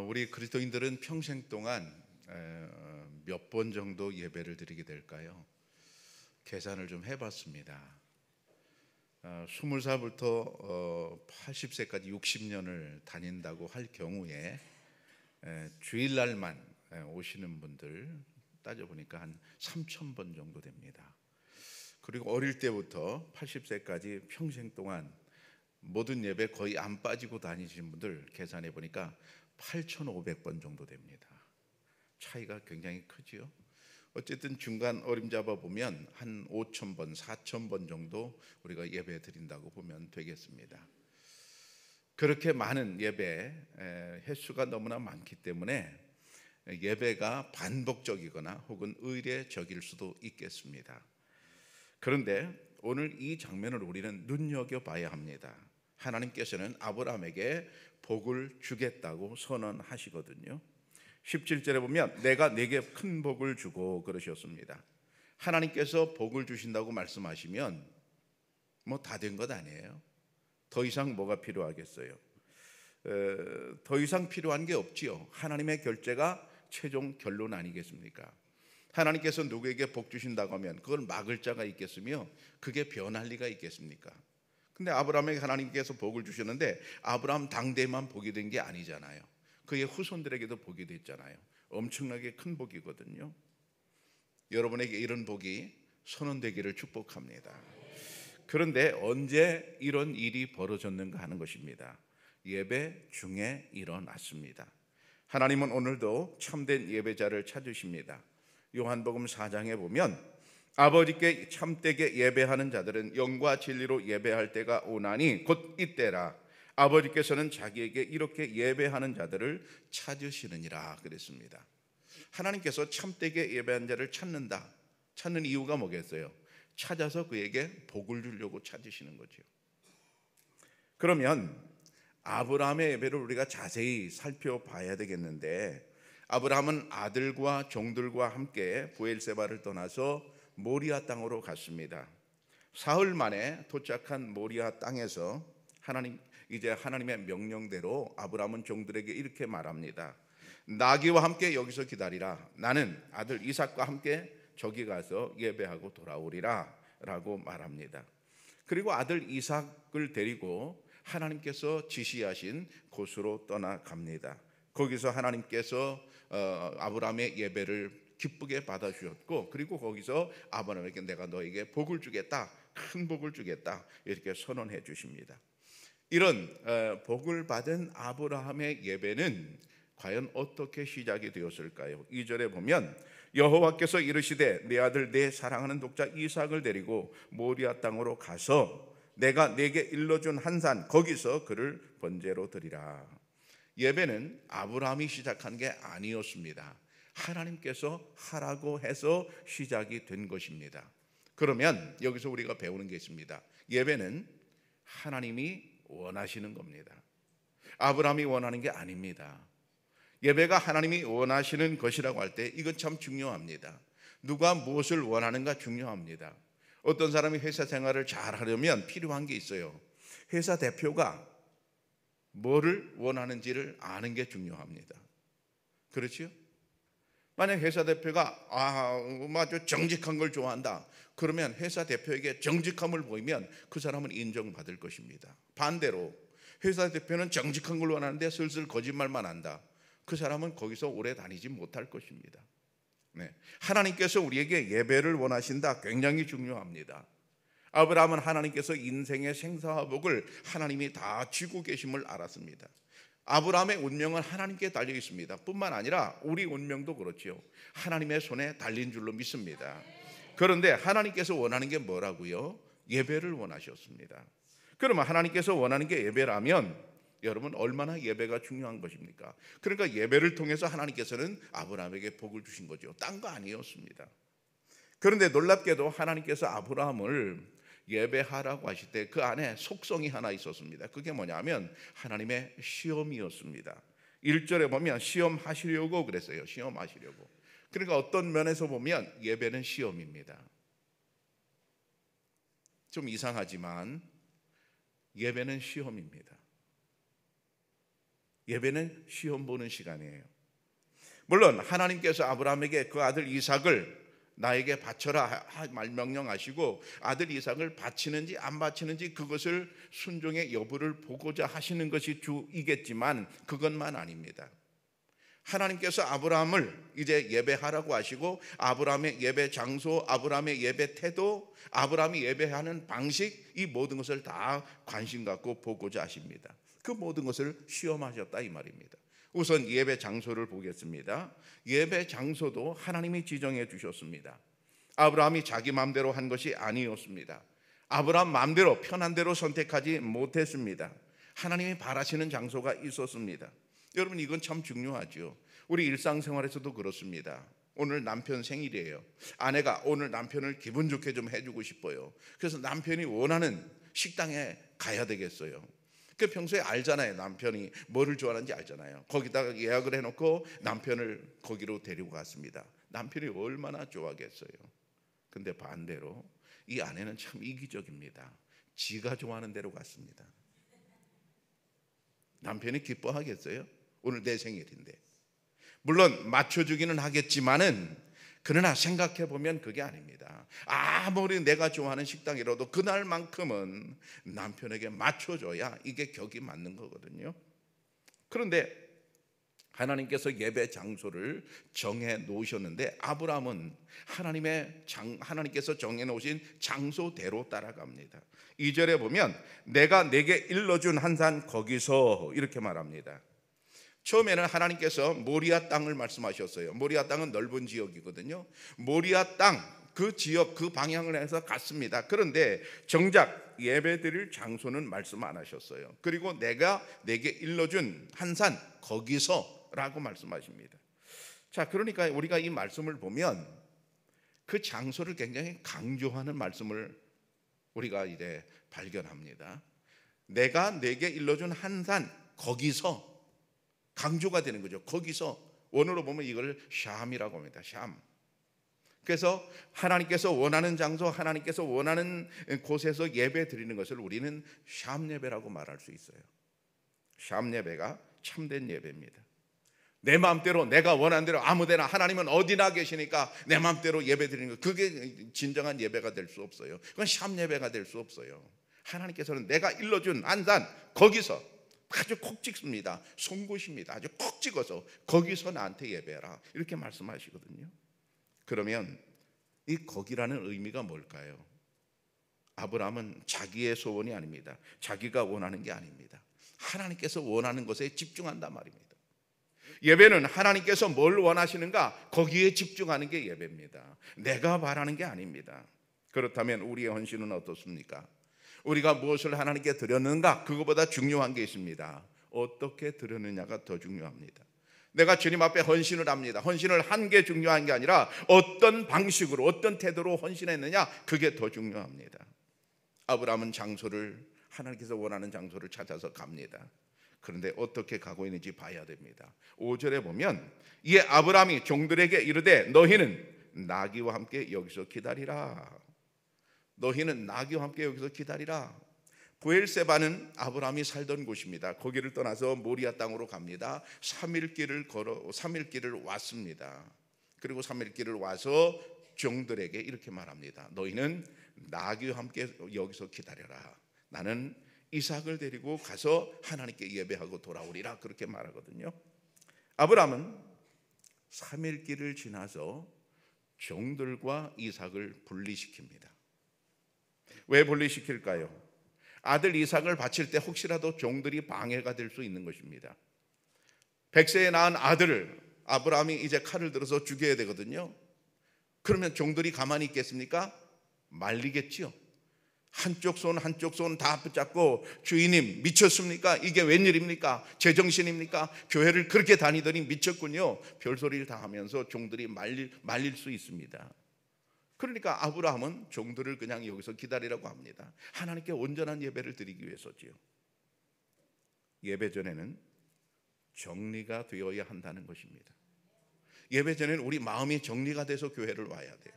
우리 그리스도인들은 평생 동안 몇 번 정도 예배를 드리게 될까요? 계산을 좀 해봤습니다. 20살부터 80세까지 60년을 다닌다고 할 경우에 주일날만 오시는 분들 따져보니까 한 3,000번 정도 됩니다. 그리고 어릴 때부터 80세까지 평생 동안 모든 예배 거의 안 빠지고 다니시는 분들 계산해 보니까 8,500번 정도 됩니다. 차이가 굉장히 크지요. 어쨌든 중간 어림잡아 보면 한 5,000번, 4,000번 정도 우리가 예배 드린다고 보면 되겠습니다. 그렇게 많은 예배 횟수가 너무나 많기 때문에 예배가 반복적이거나 혹은 의례적일 수도 있겠습니다. 그런데 오늘 이 장면을 우리는 눈여겨봐야 합니다. 하나님께서는 아브라함에게 복을 주겠다고 선언하시거든요. 17절에 보면 내가 네게 큰 복을 주고 그러셨습니다. 하나님께서 복을 주신다고 말씀하시면 뭐 다 된 것 아니에요. 더 이상 뭐가 필요하겠어요? 더 이상 필요한 게 없지요. 하나님의 결제가 최종 결론 아니겠습니까? 하나님께서 누구에게 복 주신다고 하면 그걸 막을 자가 있겠으며 그게 변할 리가 있겠습니까? 근데 아브라함에게 하나님께서 복을 주셨는데 아브라함 당대만 복이 된 게 아니잖아요. 그의 후손들에게도 복이 됐잖아요. 엄청나게 큰 복이거든요. 여러분에게 이런 복이 선언되기를 축복합니다. 그런데 언제 이런 일이 벌어졌는가 하는 것입니다. 예배 중에 일어났습니다. 하나님은 오늘도 참된 예배자를 찾으십니다. 요한복음 4장에 보면 아버지께 참되게 예배하는 자들은 영과 진리로 예배할 때가 오나니 곧 이때라. 아버지께서는 자기에게 이렇게 예배하는 자들을 찾으시느니라 그랬습니다. 하나님께서 참되게 예배하는 자를 찾는 이유가 뭐겠어요? 찾아서 그에게 복을 주려고 찾으시는 거죠. 그러면 아브라함의 예배를 우리가 자세히 살펴봐야 되겠는데, 아브라함은 아들과 종들과 함께 브엘세바를 떠나서 모리아 땅으로 갔습니다. 사흘 만에 도착한 모리아 땅에서 하나님의 명령대로 아브라함은 종들에게 이렇게 말합니다. 나귀와 함께 여기서 기다리라. 나는 아들 이삭과 함께 저기 가서 예배하고 돌아오리라 라고 말합니다. 그리고 아들 이삭을 데리고 하나님께서 지시하신 곳으로 떠나갑니다. 거기서 하나님께서 아브라함의 예배를 기쁘게 받아주셨고, 그리고 거기서 아브라함에게 내가 너에게 복을 주겠다, 큰 복을 주겠다 이렇게 선언해 주십니다. 이런 복을 받은 아브라함의 예배는 과연 어떻게 시작이 되었을까요? 2절에 보면 여호와께서 이르시되 내 아들 내 사랑하는 독자 이삭을 데리고 모리아 땅으로 가서 내가 네게 일러준 한 산 거기서 그를 번제로 드리라. 예배는 아브라함이 시작한 게 아니었습니다. 하나님께서 하라고 해서 시작이 된 것입니다. 그러면 여기서 우리가 배우는 게 있습니다. 예배는 하나님이 원하시는 겁니다. 아브라함이 원하는 게 아닙니다. 예배가 하나님이 원하시는 것이라고 할 때 이건 참 중요합니다. 누가 무엇을 원하는가 중요합니다. 어떤 사람이 회사 생활을 잘 하려면 필요한 게 있어요. 회사 대표가 뭐를 원하는지를 아는 게 중요합니다. 그렇죠? 만약 회사 대표가 아주 정직한 걸 좋아한다, 그러면 회사 대표에게 정직함을 보이면 그 사람은 인정받을 것입니다. 반대로 회사 대표는 정직한 걸 원하는데 슬슬 거짓말만 한다, 그 사람은 거기서 오래 다니지 못할 것입니다. 하나님께서 우리에게 예배를 원하신다, 굉장히 중요합니다. 아브라함은 하나님께서 인생의 생사화복을 하나님이 다 쥐고 계심을 알았습니다. 아브라함의 운명은 하나님께 달려 있습니다. 뿐만 아니라 우리 운명도 그렇죠. 하나님의 손에 달린 줄로 믿습니다. 그런데 하나님께서 원하는 게 뭐라고요? 예배를 원하셨습니다. 그러면 하나님께서 원하는 게 예배라면 여러분 얼마나 예배가 중요한 것입니까? 그러니까 예배를 통해서 하나님께서는 아브라함에게 복을 주신 거죠. 딴 거 아니었습니다. 그런데 놀랍게도 하나님께서 아브라함을 예배하라고 하실 때 그 안에 속성이 하나 있었습니다. 그게 뭐냐면 하나님의 시험이었습니다. 1절에 보면 시험하시려고 그랬어요. 시험하시려고. 그러니까 어떤 면에서 보면 예배는 시험입니다. 좀 이상하지만 예배는 시험입니다. 예배는 시험 보는 시간이에요. 물론 하나님께서 아브라함에게 그 아들 이삭을 나에게 바쳐라 말명령하시고 아들 이삭을 바치는지 안 바치는지 그것을 순종의 여부를 보고자 하시는 것이 주이겠지만 그것만 아닙니다. 하나님께서 아브라함을 이제 예배하라고 하시고 아브라함의 예배 장소, 아브라함의 예배 태도, 아브라함이 예배하는 방식, 이 모든 것을 다 관심 갖고 보고자 하십니다. 그 모든 것을 시험하셨다 이 말입니다. 우선 예배 장소를 보겠습니다. 예배 장소도 하나님이 지정해 주셨습니다. 아브라함이 자기 마음대로 한 것이 아니었습니다. 아브라함 마음대로 편한 대로 선택하지 못했습니다. 하나님이 바라시는 장소가 있었습니다. 여러분, 이건 참 중요하죠. 우리 일상생활에서도 그렇습니다. 오늘 남편 생일이에요. 아내가 오늘 남편을 기분 좋게 좀 해주고 싶어요. 그래서 남편이 원하는 식당에 가야 되겠어요. 그 평소에 알잖아요. 남편이 뭐를 좋아하는지 알잖아요. 거기다가 예약을 해놓고 남편을 거기로 데리고 갔습니다. 남편이 얼마나 좋아하겠어요. 근데 반대로 이 아내는 참 이기적입니다. 지가 좋아하는 대로 갔습니다. 남편이 기뻐하겠어요? 오늘 내 생일인데. 물론 맞춰주기는 하겠지만은 그러나 생각해보면 그게 아닙니다. 아무리 내가 좋아하는 식당이라도 그날만큼은 남편에게 맞춰줘야 이게 격이 맞는 거거든요. 그런데 하나님께서 예배 장소를 정해 놓으셨는데 아브라함은 하나님께서 정해 놓으신 장소대로 따라갑니다. 2절에 보면 내가 내게 일러준 한 산 거기서 이렇게 말합니다. 처음에는 하나님께서 모리아 땅을 말씀하셨어요. 모리아 땅은 넓은 지역이거든요. 모리아 땅 그 지역 그 방향을 해서 갔습니다. 그런데 정작 예배드릴 장소는 말씀 안 하셨어요. 그리고 내가 내게 일러준 한 산 거기서 라고 말씀하십니다. 자, 그러니까 우리가 이 말씀을 보면 그 장소를 굉장히 강조하는 말씀을 우리가 이제 발견합니다. 내가 내게 일러준 한 산 거기서 강조가 되는 거죠. 거기서 원어로 보면 이걸 샴이라고 합니다. 샴. 그래서 하나님께서 원하는 장소, 하나님께서 원하는 곳에서 예배 드리는 것을 우리는 샴 예배라고 말할 수 있어요. 샴 예배가 참된 예배입니다. 내 마음대로 내가 원하는 대로 아무데나, 하나님은 어디나 계시니까 내 마음대로 예배 드리는 것, 그게 진정한 예배가 될 수 없어요. 그건 샴 예배가 될 수 없어요. 하나님께서는 내가 일러준 한 산 거기서 아주 콕 찍습니다. 송곳입니다. 아주 콕 찍어서 거기서 나한테 예배해라 이렇게 말씀하시거든요. 그러면 이 거기라는 의미가 뭘까요? 아브라함은 자기의 소원이 아닙니다. 자기가 원하는 게 아닙니다. 하나님께서 원하는 것에 집중한단 말입니다. 예배는 하나님께서 뭘 원하시는가 거기에 집중하는 게 예배입니다. 내가 바라는 게 아닙니다. 그렇다면 우리의 헌신은 어떻습니까? 우리가 무엇을 하나님께 드렸는가, 그것보다 중요한 게 있습니다. 어떻게 드렸느냐가 더 중요합니다. 내가 주님 앞에 헌신을 합니다. 헌신을 한 게 중요한 게 아니라 어떤 방식으로 어떤 태도로 헌신했느냐, 그게 더 중요합니다. 아브라함은 장소를, 하나님께서 원하는 장소를 찾아서 갑니다. 그런데 어떻게 가고 있는지 봐야 됩니다. 5절에 보면 이에 아브라함이 종들에게 이르되 너희는 나귀와 함께 여기서 기다리라. 너희는 나귀와 함께 여기서 기다리라. 부엘세바는 아브라함이 살던 곳입니다. 거기를 떠나서 모리아 땅으로 갑니다. 3일 길을 왔습니다. 그리고 3일 길을 와서 종들에게 이렇게 말합니다. 너희는 나귀와 함께 여기서 기다려라. 나는 이삭을 데리고 가서 하나님께 예배하고 돌아오리라. 그렇게 말하거든요. 아브라함은 3일 길을 지나서 종들과 이삭을 분리시킵니다. 왜 분리시킬까요? 아들 이삭을 바칠 때 혹시라도 종들이 방해가 될 수 있는 것입니다. 100세에 낳은 아들을 아브라함이 이제 칼을 들어서 죽여야 되거든요. 그러면 종들이 가만히 있겠습니까? 말리겠지요. 한쪽 손 다 붙잡고 주인님 미쳤습니까? 이게 웬일입니까? 제정신입니까? 교회를 그렇게 다니더니 미쳤군요. 별소리를 다 하면서 종들이 말릴 수 있습니다. 그러니까 아브라함은 종들을 그냥 여기서 기다리라고 합니다. 하나님께 온전한 예배를 드리기 위해서지요. 예배 전에는 정리가 되어야 한다는 것입니다. 예배 전에는 우리 마음이 정리가 돼서 교회를 와야 돼요.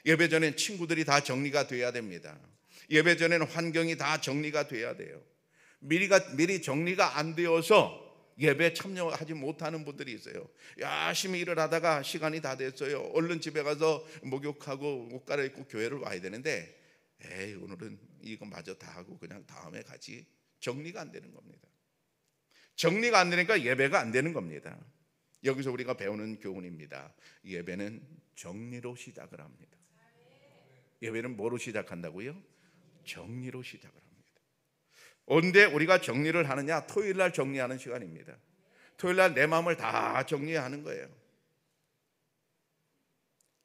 예배 전에는 친구들이 다 정리가 돼야 됩니다. 예배 전에는 환경이 다 정리가 돼야 돼요. 미리 정리가 안 되어서 예배 참여하지 못하는 분들이 있어요. 열심히 일을 하다가 시간이 다 됐어요. 얼른 집에 가서 목욕하고 옷 갈아입고 교회를 와야 되는데 에이, 오늘은 이거 마저 다 하고 그냥 다음에 가지. 정리가 안 되는 겁니다. 정리가 안 되니까 예배가 안 되는 겁니다. 여기서 우리가 배우는 교훈입니다. 예배는 정리로 시작을 합니다. 예배는 뭐로 시작한다고요? 정리로 시작을 합니다. 언제 우리가 정리를 하느냐? 토요일 날 정리하는 시간입니다. 토요일 날 내 마음을 다 정리하는 거예요.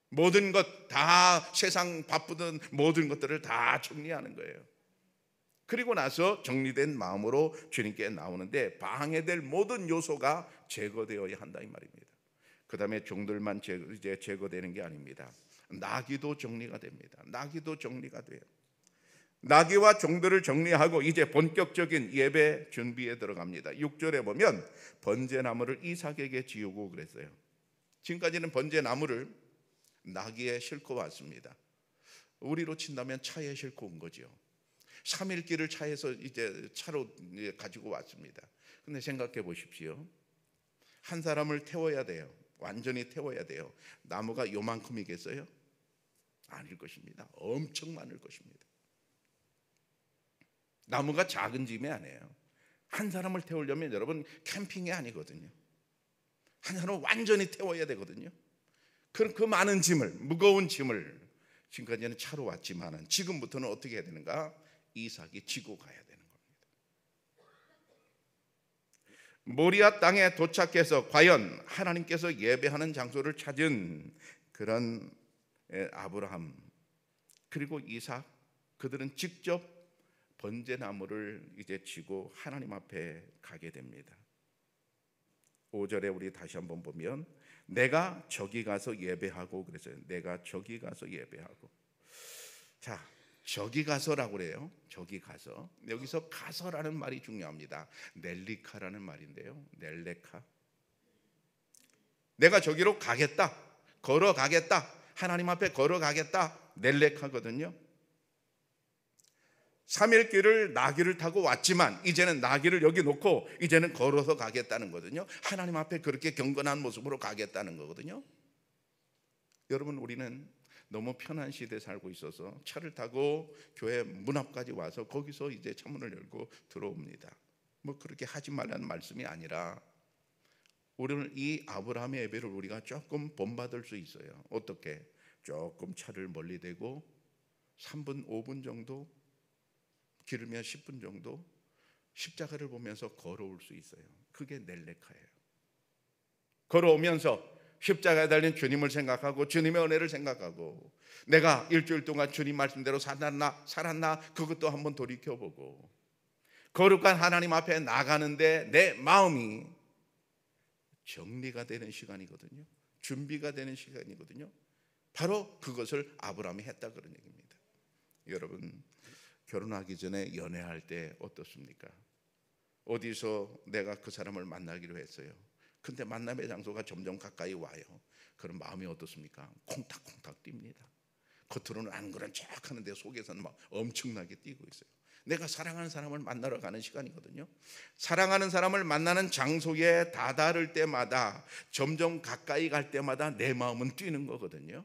모든 것 다, 세상 바쁘던 모든 것들을 다 정리하는 거예요. 그리고 나서 정리된 마음으로 주님께 나오는데 방해될 모든 요소가 제거되어야 한다 이 말입니다. 그 다음에 종들만 이제 제거되는 게 아닙니다. 나귀도 정리가 됩니다. 나귀도 정리가 돼요. 나귀와 종들을 정리하고 이제 본격적인 예배 준비에 들어갑니다. 6절에 보면 번제나무를 이삭에게 지우고 그랬어요. 지금까지는 번제나무를 나귀에 싣고 왔습니다. 우리로 친다면 차에 싣고 온 거죠. 3일 길을 차에서 이제 차로 가지고 왔습니다. 근데 생각해 보십시오. 한 사람을 태워야 돼요. 완전히 태워야 돼요. 나무가 요만큼이겠어요? 아닐 것입니다. 엄청 많을 것입니다. 나무가 작은 짐이 아니에요. 한 사람을 태우려면 여러분 캠핑이 아니거든요. 한 사람을 완전히 태워야 되거든요. 그 많은 짐을, 무거운 짐을 지금까지는 차로 왔지만은 지금부터는 어떻게 해야 되는가? 이삭이 지고 가야 되는 겁니다. 모리아 땅에 도착해서 과연 하나님께서 예배하는 장소를 찾은 그런 아브라함 그리고 이삭, 그들은 직접 번제나무를 이제 지고 하나님 앞에 가게 됩니다. 5절에 우리 다시 한번 보면 내가 저기 가서 예배하고 그랬어요. 내가 저기 가서 예배하고. 자, 저기 가서라고 그래요. 저기 가서. 여기서 가서라는 말이 중요합니다. 넬리카라는 말인데요. 넬레카. 내가 저기로 가겠다. 걸어가겠다. 하나님 앞에 걸어가겠다. 넬레카거든요. 3일 길을 나귀를 타고 왔지만 이제는 나귀를 여기 놓고 이제는 걸어서 가겠다는 거거든요. 하나님 앞에 그렇게 경건한 모습으로 가겠다는 거거든요. 여러분, 우리는 너무 편한 시대에 살고 있어서 차를 타고 교회 문 앞까지 와서 거기서 이제 차문을 열고 들어옵니다. 뭐 그렇게 하지 말라는 말씀이 아니라 우리는 이 아브라함의 예배를 우리가 조금 본받을 수 있어요. 어떻게? 조금 차를 멀리 대고 3분 5분 정도, 길으면 10분 정도 십자가를 보면서 걸어올 수 있어요. 그게 넬레카예요. 걸어오면서 십자가에 달린 주님을 생각하고 주님의 은혜를 생각하고 내가 일주일 동안 주님 말씀대로 살았나 그것도 한번 돌이켜보고 거룩한 하나님 앞에 나가는데 내 마음이 정리가 되는 시간이거든요. 준비가 되는 시간이거든요. 바로 그것을 아브라함이 했다 그런 얘기입니다. 여러분, 결혼하기 전에 연애할 때 어떻습니까? 어디서 내가 그 사람을 만나기로 했어요. 근데 만남의 장소가 점점 가까이 와요. 그럼 마음이 어떻습니까? 콩닥콩닥 뜁니다. 겉으로는 안 그런 척 하는데 속에서는 막 엄청나게 뛰고 있어요. 내가 사랑하는 사람을 만나러 가는 시간이거든요. 사랑하는 사람을 만나는 장소에 다다를 때마다 점점 가까이 갈 때마다 내 마음은 뛰는 거거든요.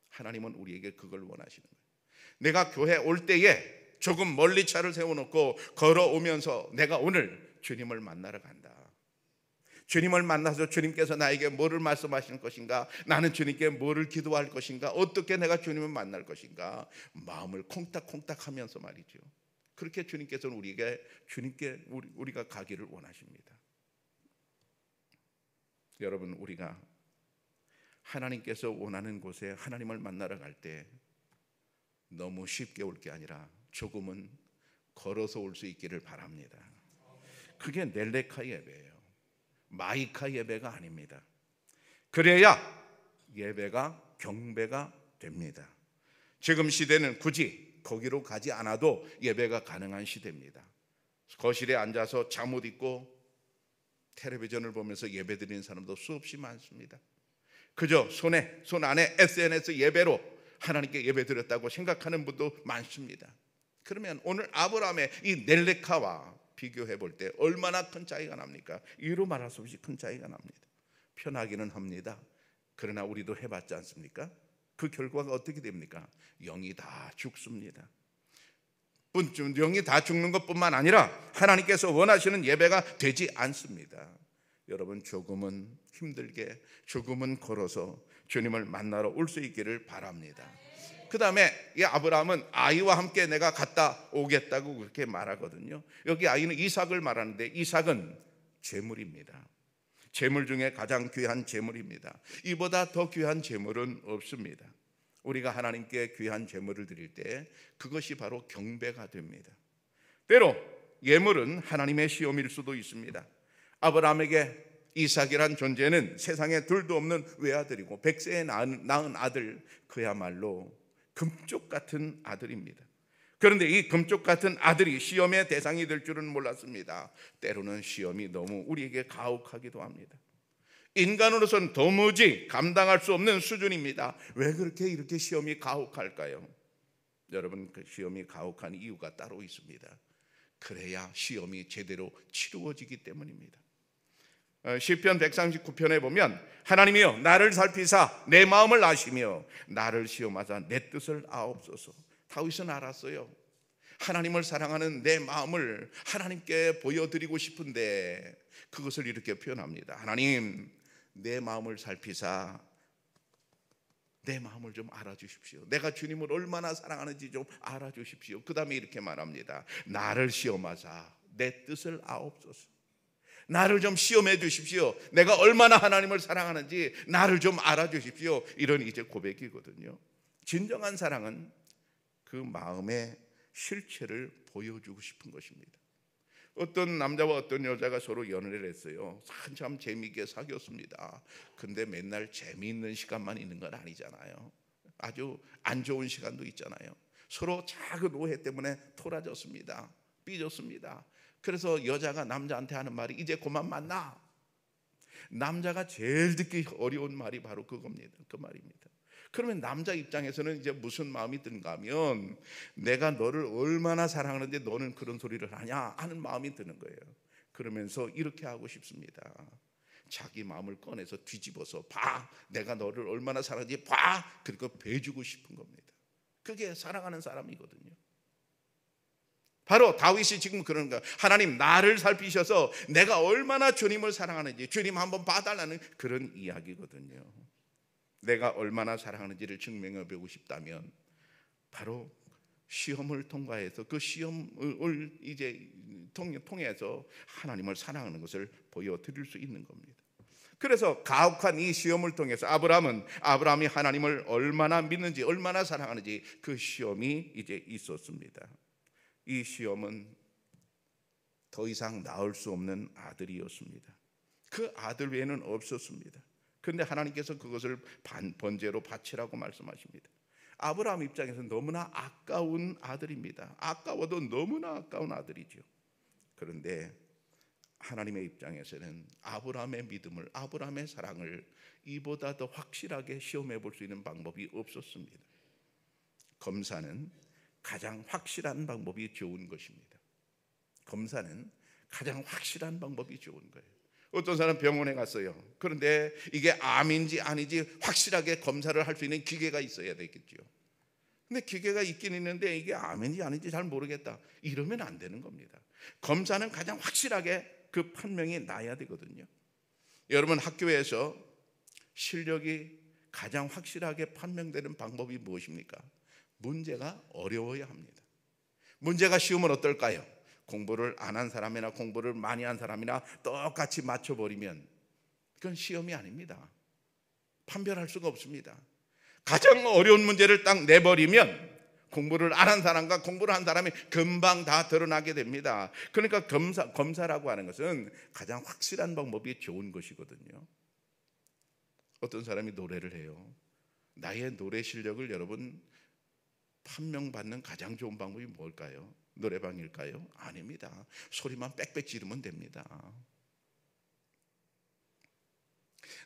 하나님은 우리에게 그걸 원하시는 거예요. 내가 교회 올 때에 조금 멀리 차를 세워놓고 걸어오면서 내가 오늘 주님을 만나러 간다. 주님을 만나서 주님께서 나에게 뭐를 말씀하시는 것인가, 나는 주님께 뭐를 기도할 것인가, 어떻게 내가 주님을 만날 것인가, 마음을 콩닥콩닥 하면서 말이죠. 그렇게 주님께서는 우리가 가기를 원하십니다. 여러분, 우리가 하나님께서 원하는 곳에 하나님을 만나러 갈 때 너무 쉽게 올 게 아니라 조금은 걸어서 올 수 있기를 바랍니다. 그게 넬레카 예배예요. 마이카 예배가 아닙니다. 그래야 예배가 경배가 됩니다. 지금 시대는 굳이 거기로 가지 않아도 예배가 가능한 시대입니다. 거실에 앉아서 잠옷 입고 텔레비전을 보면서 예배 드리는 사람도 수없이 많습니다. 그저 손 안에 SNS 예배로 하나님께 예배 드렸다고 생각하는 분도 많습니다. 그러면 오늘 아브라함의 이 넬레카와 비교해 볼 때 얼마나 큰 차이가 납니까? 이루 말할 수 없이 큰 차이가 납니다. 편하기는 합니다. 그러나 우리도 해봤지 않습니까? 그 결과가 어떻게 됩니까? 영이 다 죽습니다. 영이 다 죽는 것뿐만 아니라 하나님께서 원하시는 예배가 되지 않습니다. 여러분, 조금은 힘들게, 조금은 걸어서 주님을 만나러 올 수 있기를 바랍니다. 그 다음에 이 아브라함은 아이와 함께 내가 갔다 오겠다고 그렇게 말하거든요. 여기 아이는 이삭을 말하는데, 이삭은 제물입니다. 제물 중에 가장 귀한 제물입니다. 이보다 더 귀한 제물은 없습니다. 우리가 하나님께 귀한 제물을 드릴 때 그것이 바로 경배가 됩니다. 때로 예물은 하나님의 시험일 수도 있습니다. 아브라함에게 이삭이란 존재는 세상에 둘도 없는 외아들이고 100세에 낳은 아들, 그야말로 금쪽 같은 아들입니다. 그런데 이 금쪽 같은 아들이 시험의 대상이 될 줄은 몰랐습니다. 때로는 시험이 너무 우리에게 가혹하기도 합니다. 인간으로서는 도무지 감당할 수 없는 수준입니다. 왜 이렇게 시험이 가혹할까요? 여러분, 그 시험이 가혹한 이유가 따로 있습니다. 그래야 시험이 제대로 치루어지기 때문입니다. 시편 139편에 보면 하나님이여 나를 살피사 내 마음을 아시며 나를 시험하사 내 뜻을 아옵소서. 다윗은 알았어요. 하나님을 사랑하는 내 마음을 하나님께 보여드리고 싶은데 그것을 이렇게 표현합니다. 하나님, 내 마음을 살피사 내 마음을 좀 알아주십시오. 내가 주님을 얼마나 사랑하는지 좀 알아주십시오. 그 다음에 이렇게 말합니다. 나를 시험하사 내 뜻을 아옵소서. 나를 좀 시험해 주십시오. 내가 얼마나 하나님을 사랑하는지 나를 좀 알아주십시오. 이런 이제 고백이거든요. 진정한 사랑은 그 마음의 실체를 보여주고 싶은 것입니다. 어떤 남자와 어떤 여자가 서로 연애를 했어요. 한참 재미있게 사귀었습니다. 근데 맨날 재미있는 시간만 있는 건 아니잖아요. 아주 안 좋은 시간도 있잖아요. 서로 작은 오해 때문에 토라졌습니다. 삐졌습니다. 그래서 여자가 남자한테 하는 말이 이제 그만 만나. 남자가 제일 듣기 어려운 말이 바로 그겁니다. 그 말입니다. 그러면 남자 입장에서는 이제 무슨 마음이 든가 하면 내가 너를 얼마나 사랑하는데 너는 그런 소리를 하냐 하는 마음이 드는 거예요. 그러면서 이렇게 하고 싶습니다. 자기 마음을 꺼내서 뒤집어서 봐. 내가 너를 얼마나 사랑하는지 봐. 그리고 배주고 싶은 겁니다. 그게 사랑하는 사람이거든요. 바로 다윗이 지금 그런 거예요. 하나님, 나를 살피셔서 내가 얼마나 주님을 사랑하는지 주님 한번 봐달라는 그런 이야기거든요. 내가 얼마나 사랑하는지를 증명해 보고 싶다면 바로 시험을 통과해서 그 시험을 이제 통해서 하나님을 사랑하는 것을 보여드릴 수 있는 겁니다. 그래서 가혹한 이 시험을 통해서 아브라함이 하나님을 얼마나 믿는지, 얼마나 사랑하는지 그 시험이 이제 있었습니다. 이 시험은 더 이상 낳을 수 없는 아들이었습니다. 그 아들 외에는 없었습니다. 그런데 하나님께서 그것을 번제로 바치라고 말씀하십니다. 아브라함 입장에서는 너무나 아까운 아들입니다. 아까워도 너무나 아까운 아들이죠. 그런데 하나님의 입장에서는 아브라함의 믿음을, 아브라함의 사랑을 이보다 더 확실하게 시험해 볼 수 있는 방법이 없었습니다. 검사는 가장 확실한 방법이 좋은 것입니다. 검사는 가장 확실한 방법이 좋은 거예요. 어떤 사람 병원에 갔어요. 그런데 이게 암인지 아닌지 확실하게 검사를 할 수 있는 기계가 있어야 되겠죠. 근데 기계가 있긴 있는데 이게 암인지 아닌지 잘 모르겠다. 이러면 안 되는 겁니다. 검사는 가장 확실하게 그 판명이 나야 되거든요. 여러분, 학교에서 실력이 가장 확실하게 판명되는 방법이 무엇입니까? 문제가 어려워야 합니다. 문제가 쉬우면 어떨까요? 공부를 안 한 사람이나 공부를 많이 한 사람이나 똑같이 맞춰버리면 그건 시험이 아닙니다. 판별할 수가 없습니다. 가장 어려운 문제를 딱 내버리면 공부를 안 한 사람과 공부를 한 사람이 금방 다 드러나게 됩니다. 그러니까 검사라고 하는 것은 가장 확실한 방법이 좋은 것이거든요. 어떤 사람이 노래를 해요. 나의 노래 실력을 여러분 판명받는 가장 좋은 방법이 뭘까요? 노래방일까요? 아닙니다. 소리만 빽빽 지르면 됩니다.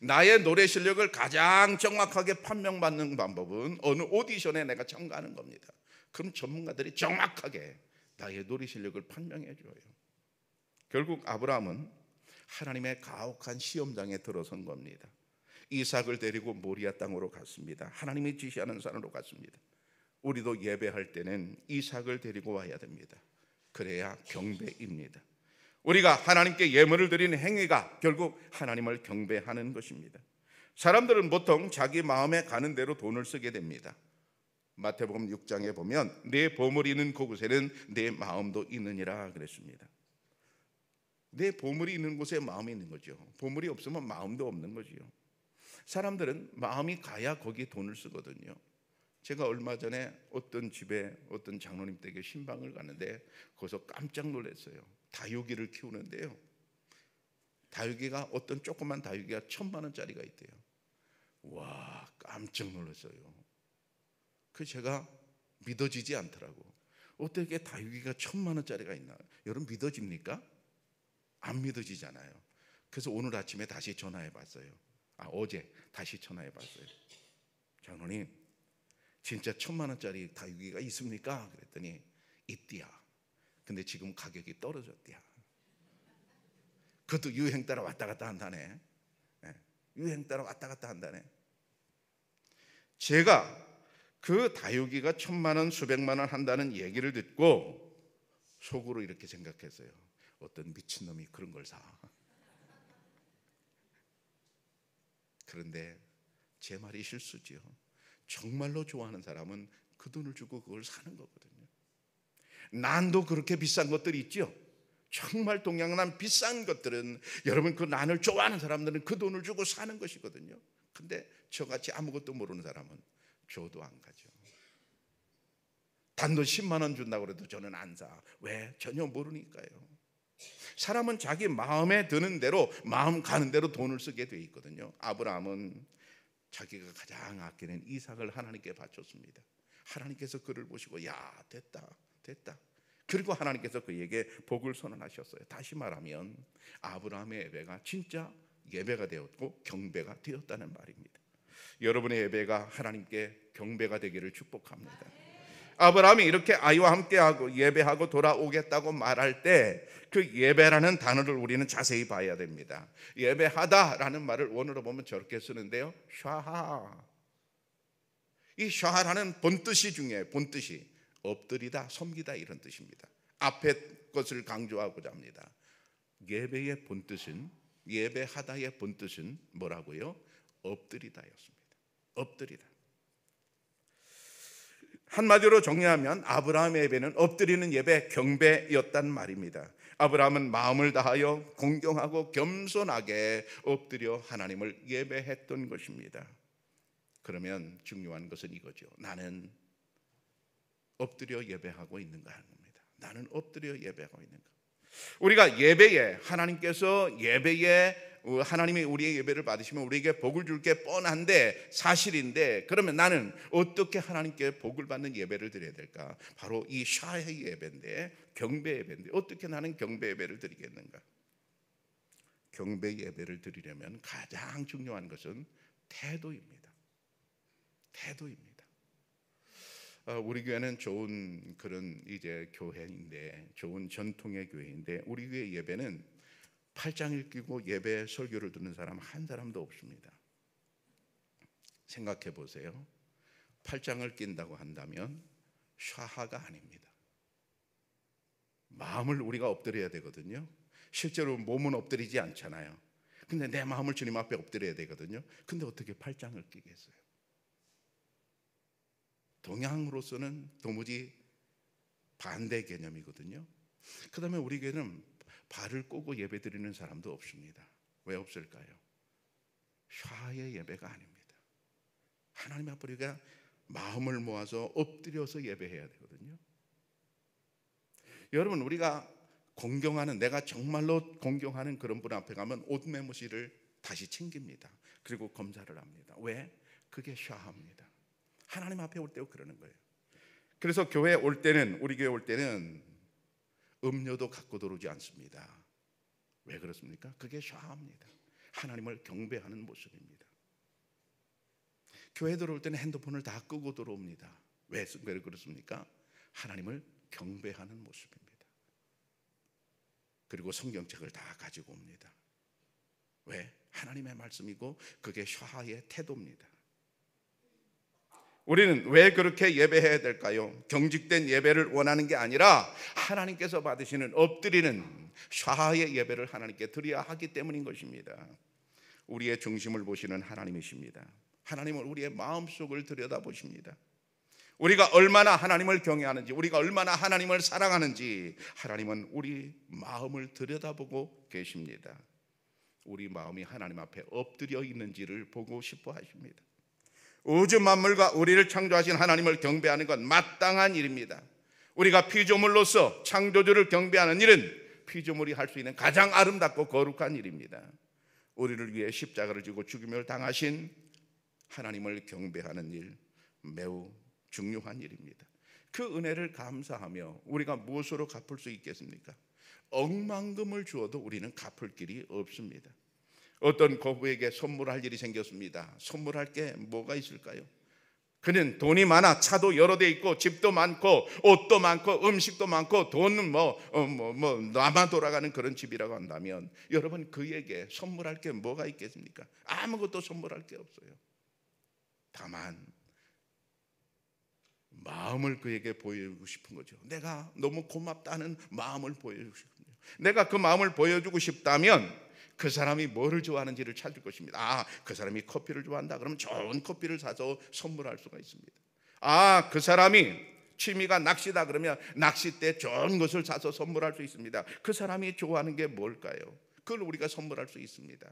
나의 노래 실력을 가장 정확하게 판명받는 방법은 어느 오디션에 내가 참가하는 겁니다. 그럼 전문가들이 정확하게 나의 노래 실력을 판명해 줘요. 결국 아브라함은 하나님의 가혹한 시험장에 들어선 겁니다. 이삭을 데리고 모리아 땅으로 갔습니다. 하나님이 지시하는 산으로 갔습니다. 우리도 예배할 때는 이삭을 데리고 와야 됩니다. 그래야 경배입니다. 우리가 하나님께 예물을 드리는 행위가 결국 하나님을 경배하는 것입니다. 사람들은 보통 자기 마음에 가는 대로 돈을 쓰게 됩니다. 마태복음 6장에 보면 내 보물이 있는 그곳에는 내 마음도 있느니라 그랬습니다. 내 보물이 있는 곳에 마음이 있는 거죠. 보물이 없으면 마음도 없는 거지요. 사람들은 마음이 가야 거기에 돈을 쓰거든요. 제가 얼마 전에 어떤 집에 어떤 장로님 댁에 신방을 갔는데 거기서 깜짝 놀랐어요. 다육이를 키우는데요, 다육이가 어떤 조그만 다육이가 1,000만 원짜리가 있대요. 와, 깜짝 놀랐어요. 그 제가 믿어지지 않더라고. 어떻게 다육이가 1,000만 원짜리가 있나? 여러분 믿어집니까? 안 믿어지잖아요. 그래서 오늘 아침에 다시 전화해 봤어요. 어제 다시 전화해 봤어요. 장로님, 진짜 1,000만 원짜리 다육이가 있습니까? 그랬더니 있디야. 근데 지금 가격이 떨어졌디야. 그것도 유행 따라 왔다 갔다 한다네. 유행 따라 왔다 갔다 한다네. 제가 그 다육이가 1,000만 원, 수백만 원 한다는 얘기를 듣고 속으로 이렇게 생각했어요. 어떤 미친놈이 그런 걸 사. 그런데 제 말이 실수지요. 정말로 좋아하는 사람은 그 돈을 주고 그걸 사는 거거든요. 난도 그렇게 비싼 것들이 있죠. 정말 동양난 비싼 것들은 여러분 그 난을 좋아하는 사람들은 그 돈을 주고 사는 것이거든요. 근데 저같이 아무것도 모르는 사람은 줘도 안 가죠. 단돈 10만 원 준다고 그래도 저는 안 사. 왜? 전혀 모르니까요. 사람은 자기 마음에 드는 대로, 마음 가는 대로 돈을 쓰게 돼 있거든요. 아브라함은 자기가 가장 아끼는 이삭을 하나님께 바쳤습니다. 하나님께서 그를 보시고 야, 됐다. 그리고 하나님께서 그에게 복을 선언하셨어요. 다시 말하면 아브라함의 예배가 진짜 예배가 되었고 경배가 되었다는 말입니다. 여러분의 예배가 하나님께 경배가 되기를 축복합니다. 아브라함이 이렇게 아이와 함께하고 예배하고 돌아오겠다고 말할 때 그 예배라는 단어를 우리는 자세히 봐야 됩니다. 예배하다라는 말을 원어로 보면 저렇게 쓰는데요, 샤하. 이 샤하라는 본뜻이 중요해요. 본뜻이 엎드리다, 섬기다 이런 뜻입니다. 앞에 것을 강조하고자 합니다. 예배의 본뜻은, 예배하다의 본뜻은 뭐라고요? 엎드리다였습니다. 엎드리다. 한마디로 정리하면 아브라함의 예배는 엎드리는 예배, 경배였단 말입니다. 아브라함은 마음을 다하여 공경하고 겸손하게 엎드려 하나님을 예배했던 것입니다. 그러면 중요한 것은 이거죠. 나는 엎드려 예배하고 있는가 하는 겁니다. 나는 엎드려 예배하고 있는가. 우리가 예배에, 하나님께서 예배에, 하나님이 우리의 예배를 받으시면 우리에게 복을 줄 게 뻔한데, 사실인데, 그러면 나는 어떻게 하나님께 복을 받는 예배를 드려야 될까? 바로 이 샤의 예배인데, 경배 예배인데, 어떻게 나는 경배 예배를 드리겠는가? 경배 예배를 드리려면 가장 중요한 것은 태도입니다. 태도입니다. 우리 교회는 좋은 그런 이제 교회인데, 좋은 전통의 교회인데, 우리 교회 예배는 팔짱을 끼고 예배 설교를 듣는 사람 한 사람도 없습니다. 생각해 보세요. 팔짱을 낀다고 한다면 샤하가 아닙니다. 마음을 우리가 엎드려야 되거든요. 실제로 몸은 엎드리지 않잖아요. 근데 내 마음을 주님 앞에 엎드려야 되거든요. 근데 어떻게 팔짱을 끼겠어요? 동양으로서는 도무지 반대 개념이거든요. 그 다음에 우리 교회는 발을 꼬고 예배 드리는 사람도 없습니다. 왜 없을까요? 샤의 예배가 아닙니다. 하나님 앞에 우리가 마음을 모아서 엎드려서 예배해야 되거든요. 여러분, 우리가 공경하는, 내가 정말로 공경하는 그런 분 앞에 가면 옷 매무시를 다시 챙깁니다. 그리고 검사를 합니다. 왜? 그게 샤합니다. 하나님 앞에 올 때도 그러는 거예요. 그래서 교회에 올 때는, 우리 교회 올 때는 음료도 갖고 들어오지 않습니다. 왜 그렇습니까? 그게 샤합니다. 하나님을 경배하는 모습입니다. 교회 들어올 때는 핸드폰을 다 끄고 들어옵니다. 왜 그렇습니까? 하나님을 경배하는 모습입니다. 그리고 성경책을 다 가지고 옵니다. 왜? 하나님의 말씀이고 그게 샤하의 태도입니다. 우리는 왜 그렇게 예배해야 될까요? 경직된 예배를 원하는 게 아니라 하나님께서 받으시는 엎드리는 샤하의 예배를 하나님께 드려야 하기 때문인 것입니다. 우리의 중심을 보시는 하나님이십니다. 하나님은 우리의 마음속을 들여다보십니다. 우리가 얼마나 하나님을 경외하는지, 우리가 얼마나 하나님을 사랑하는지 하나님은 우리 마음을 들여다보고 계십니다. 우리 마음이 하나님 앞에 엎드려 있는지를 보고 싶어 하십니다. 우주 만물과 우리를 창조하신 하나님을 경배하는 건 마땅한 일입니다. 우리가 피조물로서 창조주를 경배하는 일은 피조물이 할 수 있는 가장 아름답고 거룩한 일입니다. 우리를 위해 십자가를 지고 죽임을 당하신 하나님을 경배하는 일, 매우 중요한 일입니다. 그 은혜를 감사하며 우리가 무엇으로 갚을 수 있겠습니까? 억만금을 주어도 우리는 갚을 길이 없습니다. 어떤 거부에게 선물할 일이 생겼습니다. 선물할 게 뭐가 있을까요? 그는 돈이 많아, 차도 여러 대 있고 집도 많고 옷도 많고 음식도 많고 돈은 남아 돌아가는 그런 집이라고 한다면 여러분, 그에게 선물할 게 뭐가 있겠습니까? 아무것도 선물할 게 없어요. 다만 마음을 그에게 보여주고 싶은 거죠. 내가 너무 고맙다는 마음을 보여주고 싶습니다. 내가 그 마음을 보여주고 싶다면 그 사람이 뭐를 좋아하는지를 찾을 것입니다. 그 사람이 커피를 좋아한다 그러면 좋은 커피를 사서 선물할 수가 있습니다. 그 사람이 취미가 낚시다 그러면 낚싯대 좋은 것을 사서 선물할 수 있습니다. 그 사람이 좋아하는 게 뭘까요? 그걸 우리가 선물할 수 있습니다.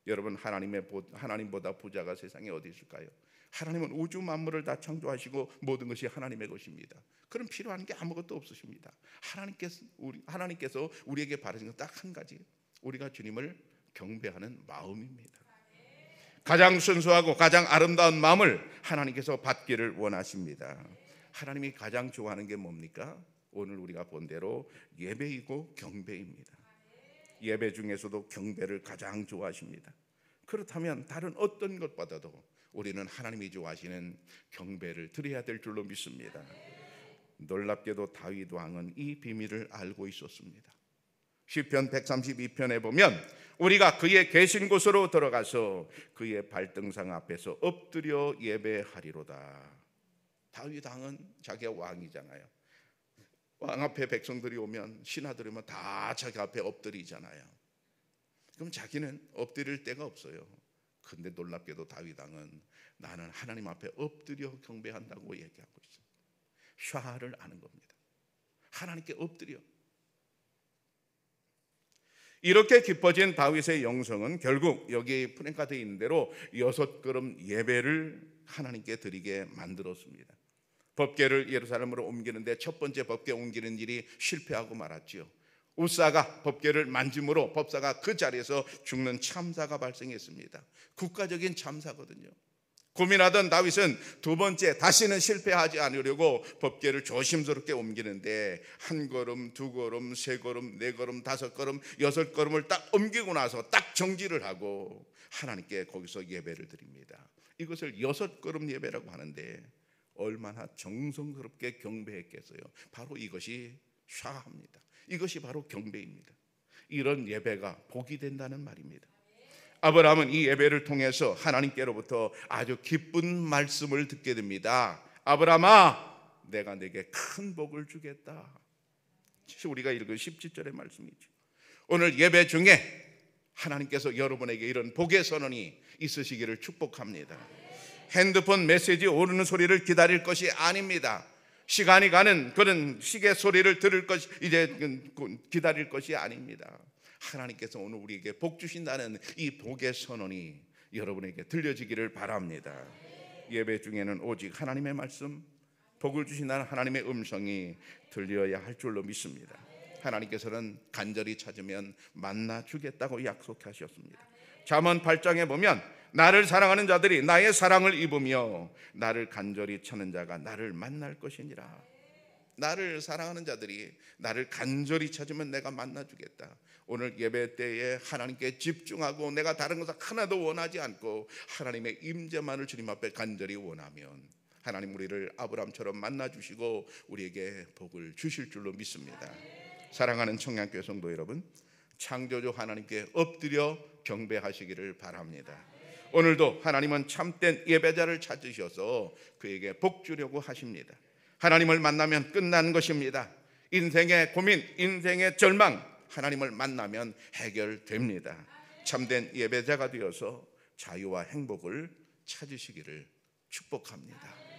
여러분, 하나님보다 부자가 세상에 어디 있을까요? 하나님은 우주 만물을 다 창조하시고 모든 것이 하나님의 것입니다. 그럼 필요한 게 아무것도 없으십니다. 하나님께서 우리에게 바라신 건 딱 한 가지, 우리가 주님을 경배하는 마음입니다. 가장 순수하고 가장 아름다운 마음을 하나님께서 받기를 원하십니다. 하나님이 가장 좋아하는 게 뭡니까? 오늘 우리가 본 대로 예배이고 경배입니다. 예배 중에서도 경배를 가장 좋아하십니다. 그렇다면 다른 어떤 것보다도 우리는 하나님이 좋아하시는 경배를 드려야 될 줄로 믿습니다. 놀랍게도 다윗 왕은 이 비밀을 알고 있었습니다. 시편 132편에 보면 우리가 그의 계신 곳으로 들어가서 그의 발등상 앞에서 엎드려 예배하리로다. 다윗 왕은 자기가 왕이잖아요. 왕 앞에 백성들이 오면, 신하들이 오면 다 자기 앞에 엎드리잖아요. 그럼 자기는 엎드릴 데가 없어요. 근데 놀랍게도 다윗 왕은 나는 하나님 앞에 엎드려 경배한다고 얘기하고 있어요. 샤를 아는 겁니다. 하나님께 엎드려. 이렇게 깊어진 다윗의 영성은 결국 여기 프랭카드에 있는 대로 6걸음 예배를 하나님께 드리게 만들었습니다. 법궤를 예루살렘으로 옮기는데 첫 번째 법궤 옮기는 일이 실패하고 말았지요. 우사가 법궤를 만짐으로 법사가 그 자리에서 죽는 참사가 발생했습니다. 국가적인 참사거든요. 고민하던 다윗은 두 번째 다시는 실패하지 않으려고 법궤를 조심스럽게 옮기는데 1걸음, 2걸음, 3걸음, 4걸음, 5걸음, 6걸음을 딱 옮기고 나서 딱 정지를 하고 하나님께 거기서 예배를 드립니다. 이것을 6걸음 예배라고 하는데 얼마나 정성스럽게 경배했겠어요. 바로 이것이 샤합니다. 이것이 바로 경배입니다. 이런 예배가 복이 된다는 말입니다. 아브라함은 이 예배를 통해서 하나님께로부터 아주 기쁜 말씀을 듣게 됩니다. 아브라함아, 내가 내게 큰 복을 주겠다. 우리가 읽은 17절의 말씀이죠. 오늘 예배 중에 하나님께서 여러분에게 이런 복의 선언이 있으시기를 축복합니다. 핸드폰 메시지 오르는 소리를 기다릴 것이 아닙니다. 시간이 가는 그런 시계 소리를 들을 것이 이제 기다릴 것이 아닙니다. 하나님께서 오늘 우리에게 복 주신다는 이 복의 선언이 여러분에게 들려지기를 바랍니다. 예배 중에는 오직 하나님의 말씀, 복을 주신다는 하나님의 음성이 들려야 할 줄로 믿습니다. 하나님께서는 간절히 찾으면 만나 주겠다고 약속하셨습니다. 잠언 8장에 보면 나를 사랑하는 자들이 나의 사랑을 입으며 나를 간절히 찾는 자가 나를 만날 것이니라. 나를 사랑하는 자들이 나를 간절히 찾으면 내가 만나주겠다. 오늘 예배 때에 하나님께 집중하고 내가 다른 것을 하나도 원하지 않고 하나님의 임재만을 주님 앞에 간절히 원하면 하나님 우리를 아브라함처럼 만나주시고 우리에게 복을 주실 줄로 믿습니다. 사랑하는 청량교회 성도 여러분, 창조주 하나님께 엎드려 경배하시기를 바랍니다. 오늘도 하나님은 참된 예배자를 찾으셔서 그에게 복 주려고 하십니다. 하나님을 만나면 끝나는 것입니다. 인생의 고민, 인생의 절망, 하나님을 만나면 해결됩니다. 참된 예배자가 되어서 자유와 행복을 찾으시기를 축복합니다.